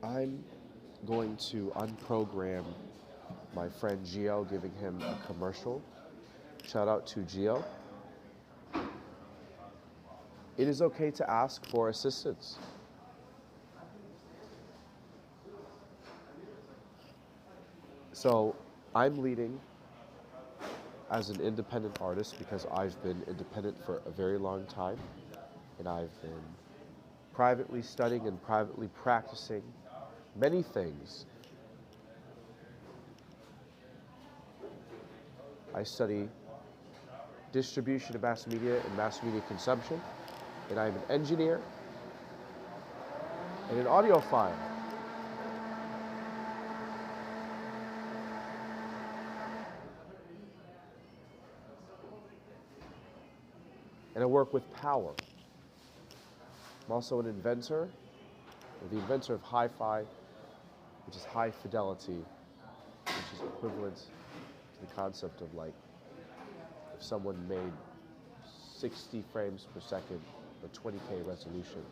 I'm going to unprogram my friend Gio, giving him a commercial. Shout out to Gio. It is okay to ask for assistance. So I'm leading as an independent artist because I've been independent for a very long time, and I've been privately studying and privately practicing many things. I study distribution of mass media and mass media consumption, and I'm an engineer and an audiophile. And I work with power. I'm also an inventor, or the inventor of hi-fi, which is high fidelity, which is equivalent to the concept of like if someone made 60 frames per second or 20K resolution,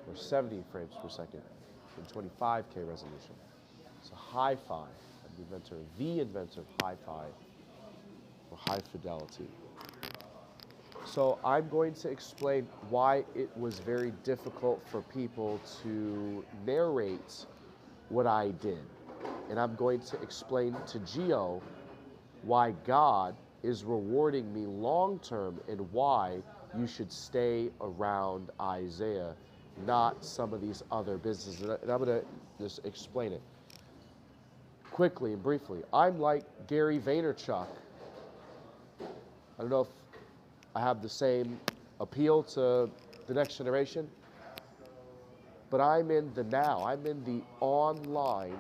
or 70 frames per second and 25K resolution. So hi-fi, I'm the inventor of hi-fi, or high fidelity. So I'm going to explain why it was very difficult for people to narrate what I did. And I'm going to explain to Gio why God is rewarding me long term and why you should stay around Isaiah, not some of these other businesses. And I'm going to just explain it quickly and briefly. I'm like Gary Vaynerchuk. I don't know if I have the same appeal to the next generation, but I'm in the now. I'm in the online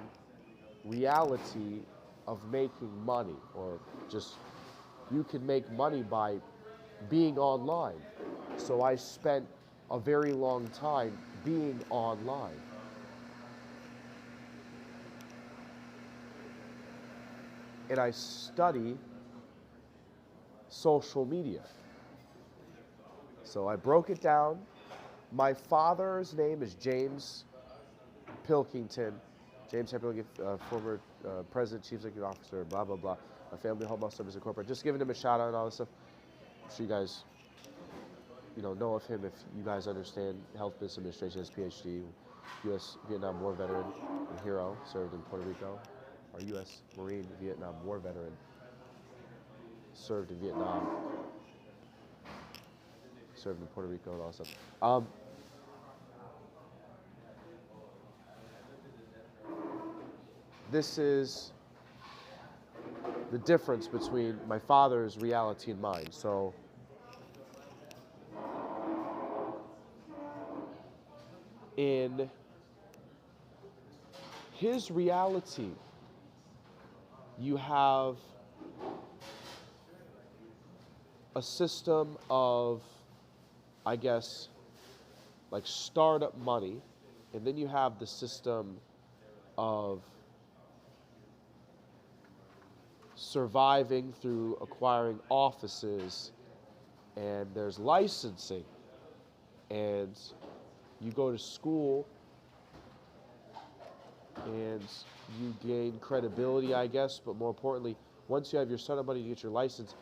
reality of making money, or just you can make money by being online. So I spent a very long time being online. And I study social media. So I broke it down. My father's name is James Pilkington. James Pilkington, former president, chief executive officer, blah, blah, blah. My family home health service incorporated. Just giving him a shout out and all this stuff. I'm sure you guys, know of him if you guys understand health business administration, his PhD, U.S. Vietnam War veteran and hero, served in Puerto Rico. Our U.S. Marine Vietnam War veteran, served in Vietnam, served in Puerto Rico and all that stuff. This is the difference between my father's reality and mine. So in his reality, you have a system of, I guess, like startup money, and then you have the system of surviving through acquiring offices, and there's licensing, and you go to school and you gain credibility, I guess, but more importantly, once you have your startup money to get your license,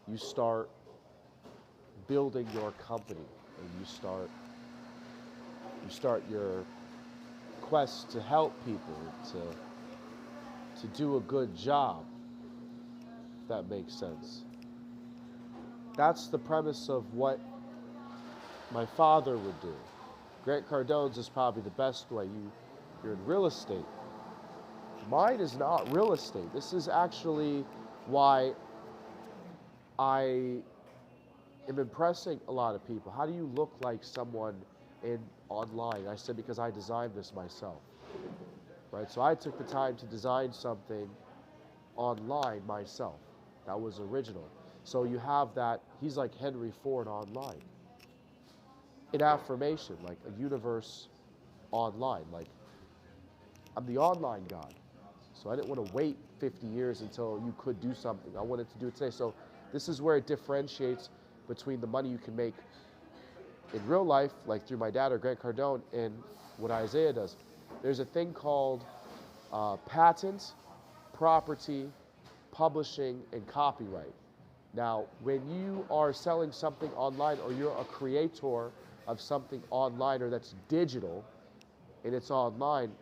you start building your company, and you start your quest to help people, to do a good job, if that makes sense. That's the premise of what my father would do. Grant Cardone's is probably the best way. You're in real estate. Mine is not real estate. This is actually why I am impressing a lot of people. How do you look like someone in online? I said, because I designed this myself, right? So I took the time to design something online myself. That was original. So you have that, he's like Henry Ford online. An affirmation, like a universe online. Like, I'm the online God. So I didn't want to wait 50 years until you could do something. I wanted to do it today. So this is where it differentiates between the money you can make in real life, like through my dad or Grant Cardone, and what Isaiah does, there's a thing called patent, property, publishing, and copyright. Now, when you are selling something online or you're a creator of something online or that's digital and it's online,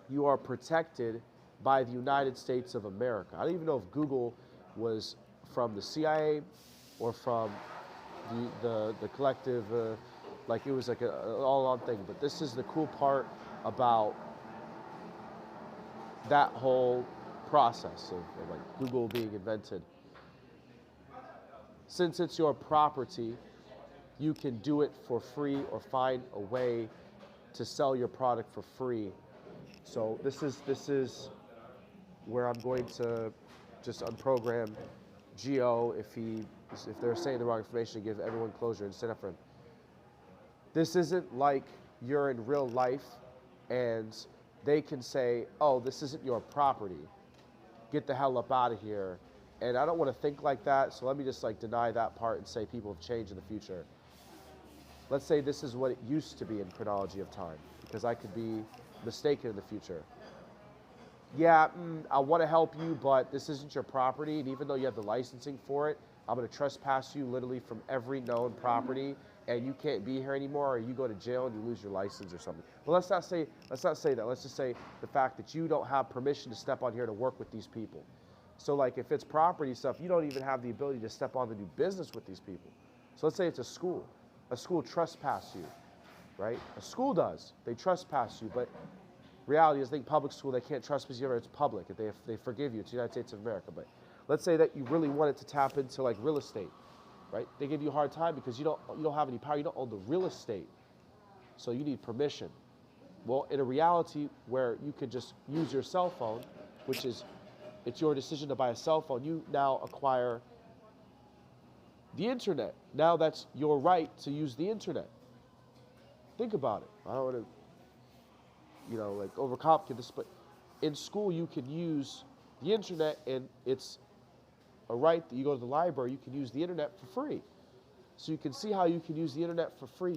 you are protected by the United States of America. I don't even know if Google was from the CIA or from the collective, like it was like an all-on thing. But this is the cool part about that whole process of like Google being invented. Since it's your property, you can do it for free or find a way to sell your product for free. So this is where I'm going to just unprogram Geo if they're saying the wrong information, give everyone closure and stand up for him. This isn't like you're in real life and they can say, oh, this isn't your property. Get the hell up out of here. And I don't want to think like that, so let me just like deny that part and say people have changed in the future. Let's say this is what it used to be in chronology of time, because I could be mistaken in the future. Yeah, I want to help you, but this isn't your property, and even though you have the licensing for it, I'm going to trespass you literally from every known property, and you can't be here anymore, or you go to jail and you lose your license or something. But let's not say that. Let's just say the fact that you don't have permission to step on here to work with these people. So like if it's property stuff, you don't even have the ability to step on to do business with these people. So let's say it's a school. A school trespass you, right? A school does. They trespass you, but reality is, I think public school, they can't trespass you ever. It's public. They forgive you. It's the United States of America. But let's say that you really wanted to tap into like real estate, right? They give you a hard time because you don't have any power. You don't own the real estate. So you need permission. Well, in a reality where you could just use your cell phone, which is, it's your decision to buy a cell phone, you now acquire the internet. Now that's your right to use the internet. Think about it. I don't want to, like overcomplicate this, but in school you can use the internet, and it's a right that you go to the library, you can use the internet for free. So you can see how you can use the internet for free.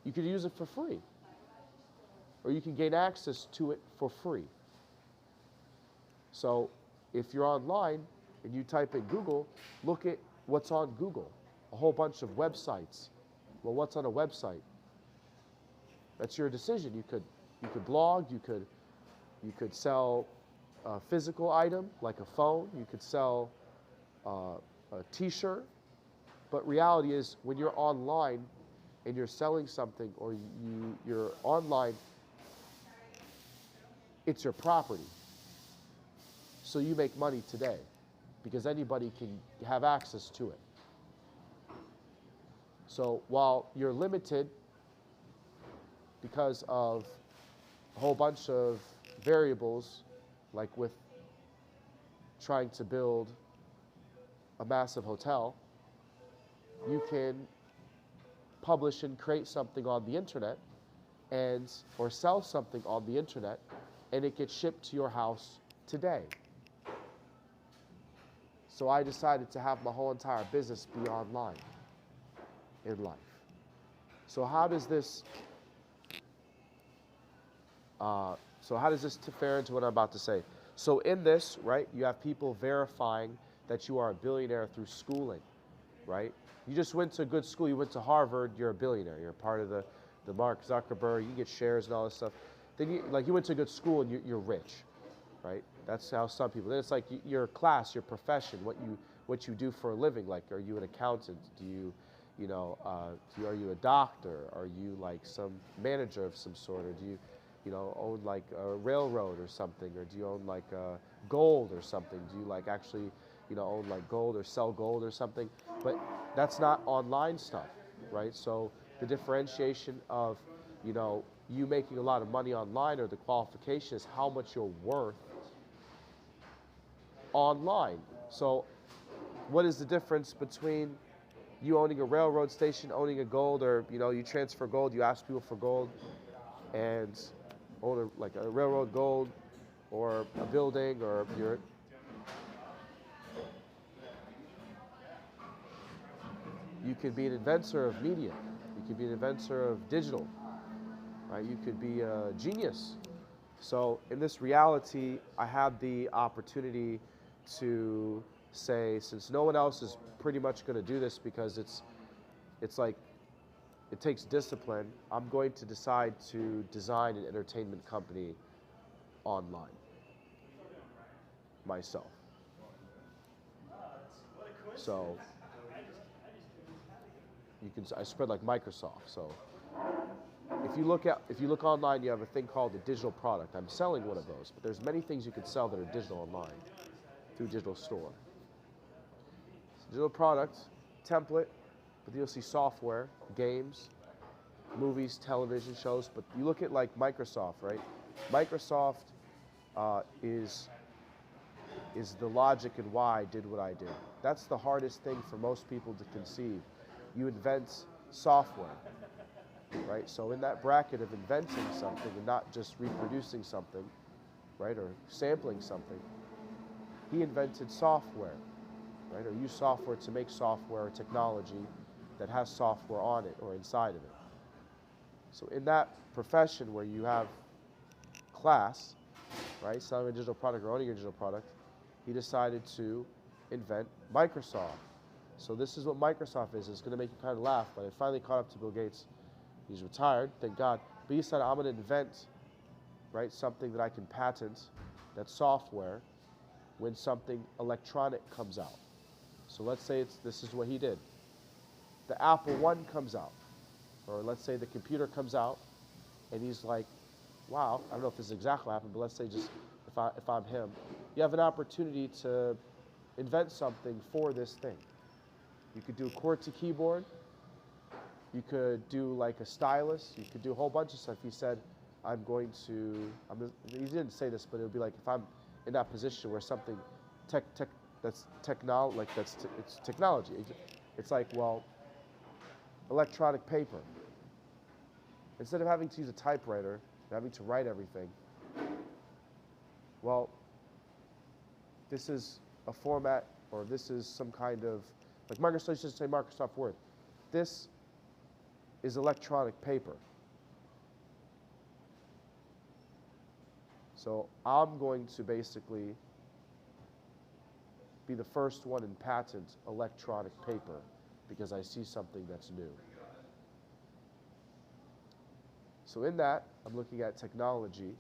You can use it for free. Or you can gain access to it for free. So if you're online and you type in Google, look at what's on Google. A whole bunch of websites. Well, what's on a website? That's your decision. You could blog, you could sell a physical item like a phone, you could sell a t-shirt. But reality is, when you're online and you're selling something, or you're online, it's your property. So you make money today because anybody can have access to it. So while you're limited because of a whole bunch of variables, like with trying to build a massive hotel, you can publish and create something on the internet or sell something on the internet, and it gets shipped to your house today. So I decided to have my whole entire business be online in life. So how does this fare into what I'm about to say? So in this, right, you have people verifying that you are a billionaire through schooling, right? You just went to a good school, you went to Harvard, you're a billionaire. You're part of the Mark Zuckerberg, you get shares and all this stuff. Then you went to a good school and you're rich, right? That's how some people. Then it's like your class, your profession, what you do for a living. Like, are you an accountant? Are you a doctor? Are you like some manager of some sort, or do you, own like a railroad or something, or do you own like gold or something? Do you like actually, own like gold or sell gold or something? But that's not online stuff, right? So the differentiation of, you making a lot of money online, or the qualification is how much you're worth online. So what is the difference between you owning a railroad station, owning a gold, or you transfer gold, you ask people for gold, and own a railroad gold, or a building, or You could be an inventor of media. You could be an inventor of digital, right? You could be a genius. So in this reality, I had the opportunity to say, since no one else is pretty much going to do this because it's like, it takes discipline, I'm going to decide to design an entertainment company online myself. So I spread like Microsoft. So if you look online, you have a thing called a digital product. I'm selling one of those, but there's many things you can sell that are digital online through a digital store. It's a digital product, template, but you'll see software, games, movies, television shows. But you look at like Microsoft, right? Microsoft is the logic and why I did what I did. That's the hardest thing for most people to conceive. You invent software, right? So in that bracket of inventing something and not just reproducing something, right, or sampling something, he invented software, right, or used software to make software or technology that has software on it or inside of it. So in that profession where you have class, right, selling a digital product or owning a digital product, he decided to invent Microsoft. So this is what Microsoft is. It's going to make you kind of laugh, but I finally caught up to Bill Gates. He's retired, thank God. But he said, I'm going to invent, right, something that I can patent, that's software, when something electronic comes out. So let's say this is what he did. The Apple I comes out, or let's say the computer comes out, and he's like, wow, I don't know if this is exactly what happened, but let's say just if I'm him, you have an opportunity to invent something for this thing. You could do a QWERTY keyboard. You could do like a stylus. You could do a whole bunch of stuff. He said, he didn't say this, but it would be like if I'm in that position where something it's technology. It's like, well, electronic paper. Instead of having to use a typewriter and having to write everything, well, this is a format, or this is some kind of, like Microsoft used to say Microsoft Word. This is electronic paper. So I'm going to basically be the first one in patent electronic paper because I see something that's new. So in that, I'm looking at technology,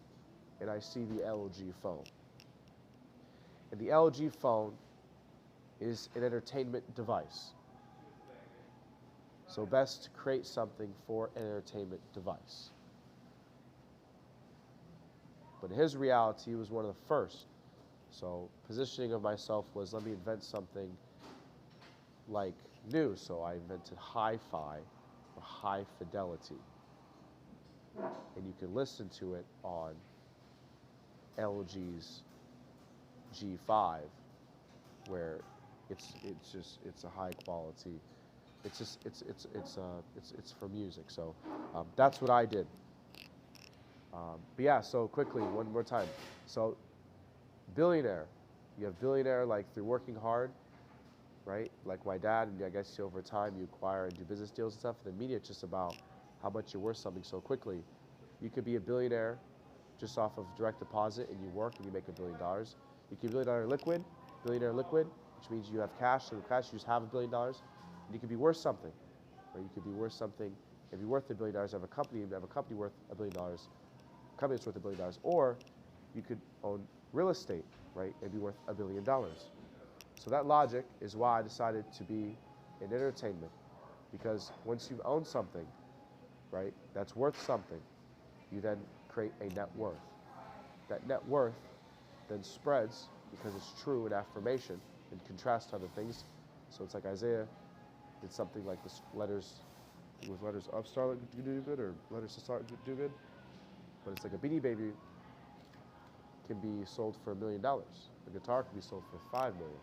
and I see the LG phone. And the LG phone is an entertainment device. So best to create something for an entertainment device. But in his reality, he was one of the first. So positioning of myself was, let me invent something like new. So I invented hi-fi or high fidelity. And you can listen to it on LG's G5, where it's a high quality. It's for music. So that's what I did. But yeah, so quickly, one more time. So billionaire, you have billionaire like through working hard, right? Like my dad, and I guess over time you acquire and do business deals and stuff. And the media, it's just about how much you're worth something so quickly. You could be a billionaire just off of direct deposit, and you work and you make $1 billion. You could be a billionaire liquid, which means you have cash, so the cash you just have $1 billion. And you could be worth something, or you could be worth something. If you're worth $1 billion, have a company worth $1 billion, a company that's worth $1 billion, or you could own real estate, right, and be worth $1 billion. So that logic is why I decided to be in entertainment, because once you own something, right, that's worth something, you then create a net worth. That net worth then spreads because it's true in affirmation in contrast to other things. So it's like Isaiah did something like this letters up start do good, or letters to start do good. But it's like a Beanie Baby can be sold for $1 million. A guitar can be sold for $5 million.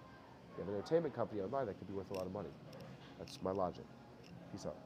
You have an entertainment company online that could be worth a lot of money. That's my logic. Peace out.